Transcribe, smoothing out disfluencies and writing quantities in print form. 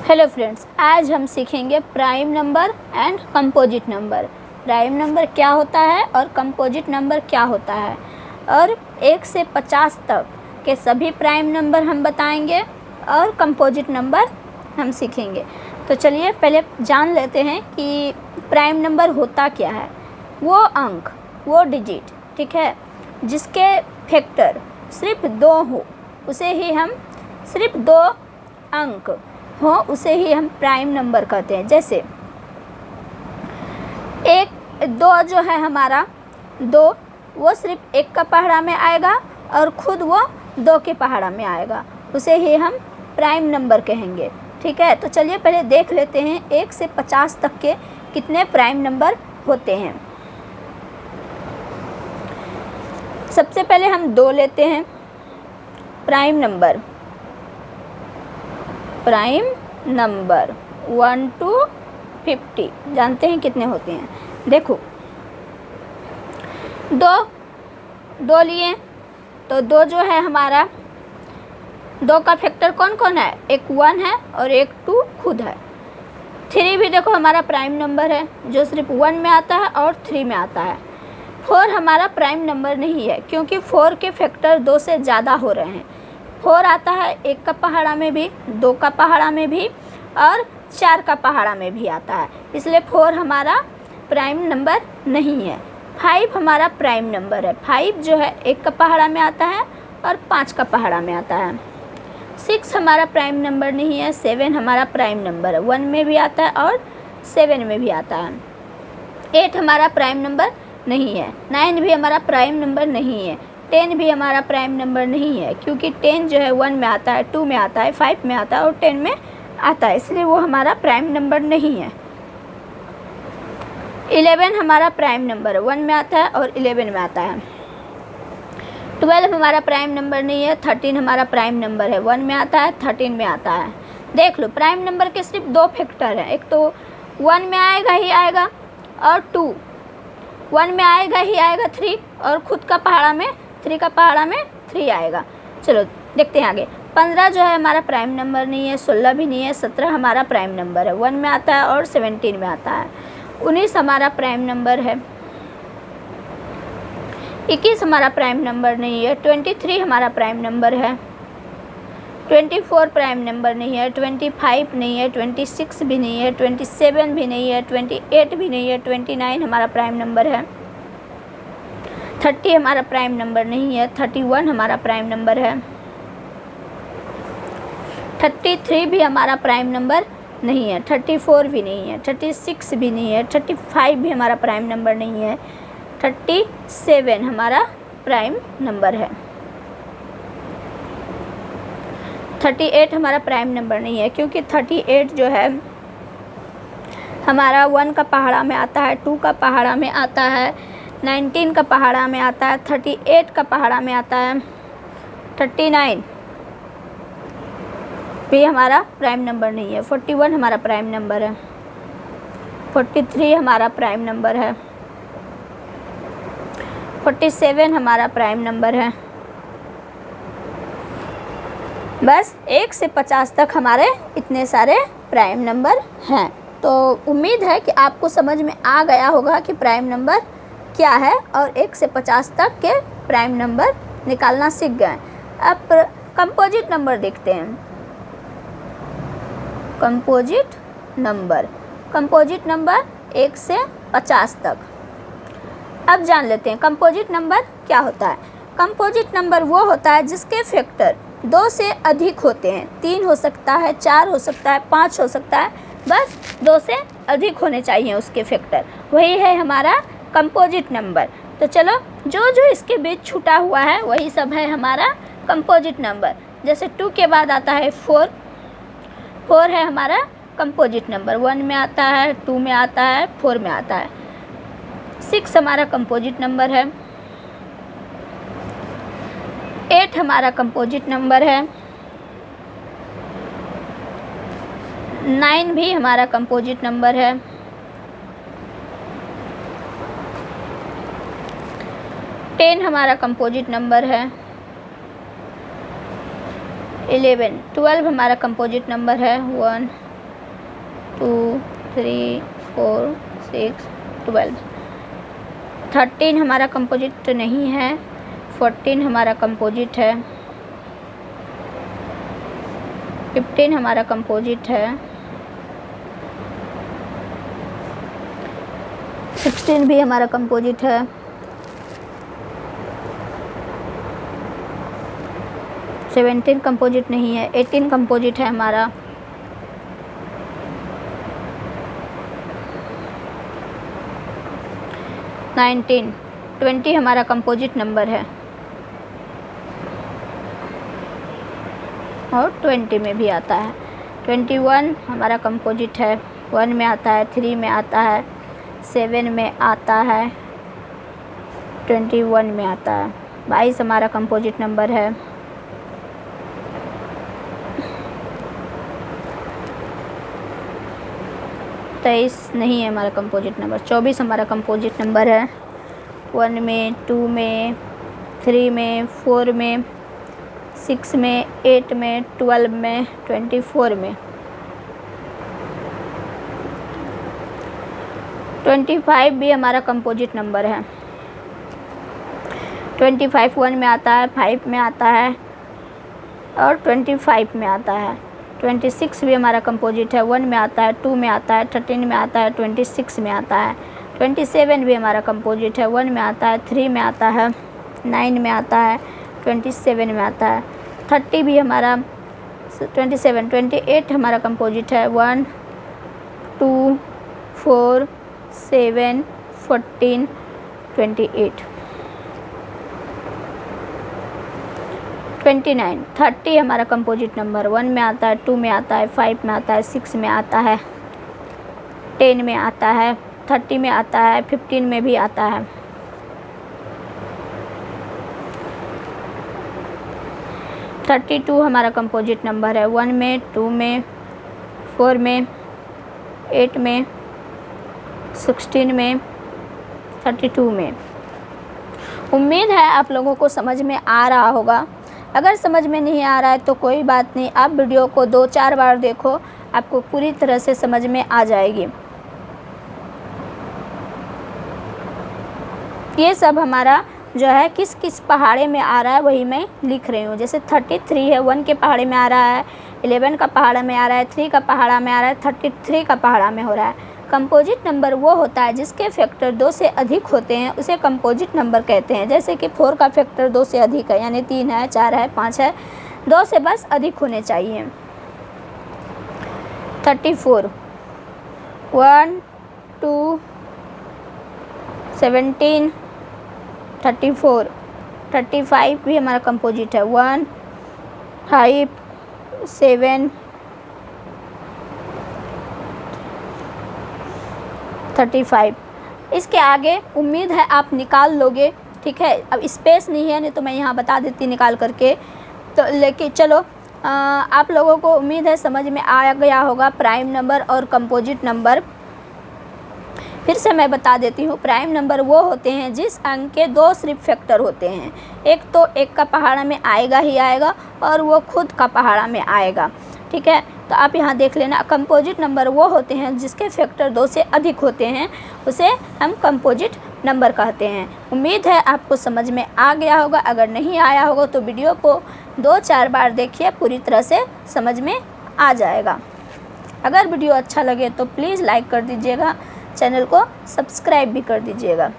Hello friends, आज हम सीखेंगे prime number and composite number. Prime number क्या होता है और कंपोजिट नंबर क्या होता है, और 1 से 50 तक के सभी प्राइम नंबर हम बताएंगे और कंपोजिट नंबर हम सीखेंगे। तो चलिए पहले जान लेते हैं कि प्राइम नंबर होता क्या है। वो अंक, वो डिजिट, ठीक है, जिसके फैक्टर सिर्फ 2 हो, उसे ही हम सिर्फ 2 अंक हो उसे ही हम प्राइम नंबर कहते हैं। जैसे 2 जो है हमारा 2, वो सिर्फ 1 का पहाड़ा में आएगा और ख़ुद वो 2 के पहाड़ा में आएगा, उसे ही हम प्राइम नंबर कहेंगे। ठीक है, तो चलिए पहले देख लेते हैं 1 से 50 तक के कितने प्राइम नंबर होते हैं। सबसे पहले हम 2 लेते हैं प्राइम नंबर। 1 to 50 जानते हैं कितने होते हैं। देखो 2 लिए तो 2 जो है हमारा, 2 का फैक्टर कौन कौन है, एक 1 है और एक 2 खुद है। 3 भी देखो हमारा प्राइम नंबर है, जो सिर्फ 1 में आता है और 3 में आता है। 4 हमारा प्राइम नंबर नहीं है, क्योंकि 4 के फैक्टर 2 से ज़्यादा हो रहे हैं। 4 आता है 1 का पहाड़ा में भी, 2 का पहाड़ा में भी और 4 का पहाड़ा में भी आता है, इसलिए 4 हमारा प्राइम नंबर नहीं है। 5 हमारा प्राइम नंबर है। 5 जो है 1 का पहाड़ा में आता है और 5 का पहाड़ा में आता है। 6 हमारा प्राइम नंबर नहीं है। 7 हमारा प्राइम नंबर है, 1 में भी आता है और 7 में भी आता है। 8 हमारा प्राइम नंबर नहीं है। 9 भी हमारा प्राइम नंबर नहीं है। 10 भी हमारा प्राइम नंबर नहीं है, क्योंकि 10 जो है 1 में आता है, 2 में आता है, 5 में आता है और 10 में आता है, इसलिए वो हमारा प्राइम नंबर नहीं है। 11 हमारा प्राइम नंबर है, 1 में आता है और 11 में आता है। 12 हमारा प्राइम नंबर नहीं है। 13 हमारा प्राइम नंबर है, 1 में आता है, 13 में आता है। देख लो, प्राइम नंबर के सिर्फ 2 फैक्टर हैं, एक तो 1 में आएगा ही आएगा और 2 1 में आएगा ही आएगा 3, और खुद का पहाड़ा में 3 का पहाड़ा में 3 आएगा। चलो देखते हैं आगे। 15 जो है हमारा प्राइम नंबर नहीं है। 16 भी नहीं है। 17 हमारा प्राइम नंबर है, 1 में आता है और 17 में आता है। 19 हमारा प्राइम नंबर है। 21 हमारा प्राइम नंबर नहीं है। 23 हमारा प्राइम नंबर है। 24 प्राइम नंबर नहीं है। 25 नहीं है। 26 भी नहीं है। 27 भी नहीं है। 28 भी नहीं है। 29 हमारा प्राइम नंबर है। 30 हमारा प्राइम नंबर नहीं है। 31 हमारा प्राइम नंबर है। 33 भी हमारा प्राइम नंबर नहीं है। 34 भी नहीं है। 36 भी नहीं है। 35 भी हमारा प्राइम नंबर नहीं है। 37 हमारा प्राइम नंबर है। 38 हमारा प्राइम नंबर नहीं है, क्योंकि 38 जो है हमारा 1 का पहाड़ा में आता है, 2 का पहाड़ा में आता है, 19 का पहाड़ा में आता है, 38 का पहाड़ा में आता है। 39 भी हमारा प्राइम नंबर नहीं है। 41 हमारा प्राइम नंबर है। 43 हमारा प्राइम नंबर है। 47 हमारा प्राइम नंबर है। बस 1 से 50 तक हमारे इतने सारे प्राइम नंबर हैं। तो उम्मीद है कि आपको समझ में आ गया होगा कि प्राइम नंबर क्या है, और 1 से 50 तक के प्राइम नंबर निकालना सीख गए। अब कंपोजिट नंबर देखते हैं। कंपोजिट नंबर 1 से 50 तक। अब जान लेते हैं कंपोजिट नंबर क्या होता है। कंपोजिट नंबर वो होता है जिसके फैक्टर 2 से अधिक होते हैं। 3 हो सकता है, 4 हो सकता है, 5 हो सकता है, बस 2 से अधिक होने चाहिए उसके फैक्टर, वही है हमारा कंपोजिट नंबर। तो चलो, जो जो इसके बीच छूटा हुआ है वही सब है हमारा कंपोजिट नंबर। जैसे 2 के बाद आता है 4 है हमारा कंपोजिट नंबर। 1 में आता है, 2 में आता है, 4 में आता है। 6 हमारा कंपोजिट नंबर है। 8 हमारा कंपोजिट नंबर है। 9 भी हमारा कंपोजिट नंबर है। 10 हमारा कंपोजिट नंबर है। 12 हमारा कंपोजिट नंबर है। 1 2 3 4 6 12। 13 हमारा कंपोजिट नहीं है, 14 हमारा कंपोजिट है, 15 हमारा कंपोजिट है, 16 भी हमारा कंपोजिट है, 17 कंपोजिट नहीं है, 18 कंपोजिट है हमारा, 19 20 हमारा कंपोजिट नंबर है और 20 में भी आता है। 21 हमारा कंपोजिट है, 1 में आता है, 3 में आता है, 7 में आता है, 21 में आता है। 22 हमारा कंपोजिट नंबर है, 23 नहीं है हमारा कंपोजिट नंबर। 24 हमारा कंपोजिट नंबर है, 1 में, 2 में, 3 में, 4 में, 6 में, 8 में, 12 में, 24 में। 25 भी हमारा कंपोजिट नंबर है। 25 1 में आता है, 5 में आता है और 25 में आता है। 26 भी हमारा कंपोजिट है, 1 में आता है, 2 में आता है, 13 में आता है, 26 में आता है। 27 भी हमारा कंपोजिट है, 1 में आता है, 3 में आता है, 9 में आता है, 27 में आता है। 30 भी हमारा 28 हमारा कंपोजिट है, 1 2 4 7 14 28। 29 30 हमारा कंपोजिट नंबर, 1 में आता है, 2 में आता है, 5 में आता है, 6 में आता है, 10 में आता है, 30 में आता है, 15 में भी आता है। 32 हमारा कंपोजिट नंबर है, 1 में, 2 में, 4 में, 8 में, 16 में, 32 में। उम्मीद है आप लोगों को समझ में आ रहा होगा। अगर समझ में नहीं आ रहा है तो कोई बात नहीं, आप वीडियो को 2-4 बार देखो, आपको पूरी तरह से समझ में आ जाएगी। ये सब हमारा जो है किस किस पहाड़े में आ रहा है वही मैं लिख रही हूँ। जैसे 33 है, 1 के पहाड़े में आ रहा है, 11 का पहाड़ा में आ रहा है, 3 का पहाड़ा में आ रहा है, 33 का पहाड़ा में हो रहा है। कंपोजिट नंबर वो होता है जिसके फैक्टर 2 से अधिक होते हैं, उसे कंपोजिट नंबर कहते हैं। जैसे कि 4 का फैक्टर 2 से अधिक है, यानी 3 है, 4 है, 5 है, 2 से बस अधिक होने चाहिए। 34 1 2 17 34 35 भी हमारा कंपोजिट है, 1 5 7 35। इसके आगे उम्मीद है आप निकाल लोगे, ठीक है। अब स्पेस नहीं है, नहीं तो मैं यहाँ बता देती निकाल करके। तो लेके चलो, आप लोगों को उम्मीद है समझ में आ गया होगा प्राइम नंबर और कंपोजिट नंबर। फिर से मैं बता देती हूँ, प्राइम नंबर वो होते हैं जिस अंक के 2 सिर्फ फैक्टर होते हैं। एक तो 1 का पहाड़ा में आएगा ही आएगा और वो खुद का पहाड़ा में आएगा, ठीक है। तो आप यहाँ देख लेना, कंपोजिट नंबर वो होते हैं जिसके फैक्टर 2 से अधिक होते हैं, उसे हम कंपोजिट नंबर कहते हैं। उम्मीद है आपको समझ में आ गया होगा। अगर नहीं आया होगा तो वीडियो को 2-4 बार देखिए, पूरी तरह से समझ में आ जाएगा। अगर वीडियो अच्छा लगे तो प्लीज़ लाइक कर दीजिएगा, चैनल को सब्सक्राइब भी कर दीजिएगा।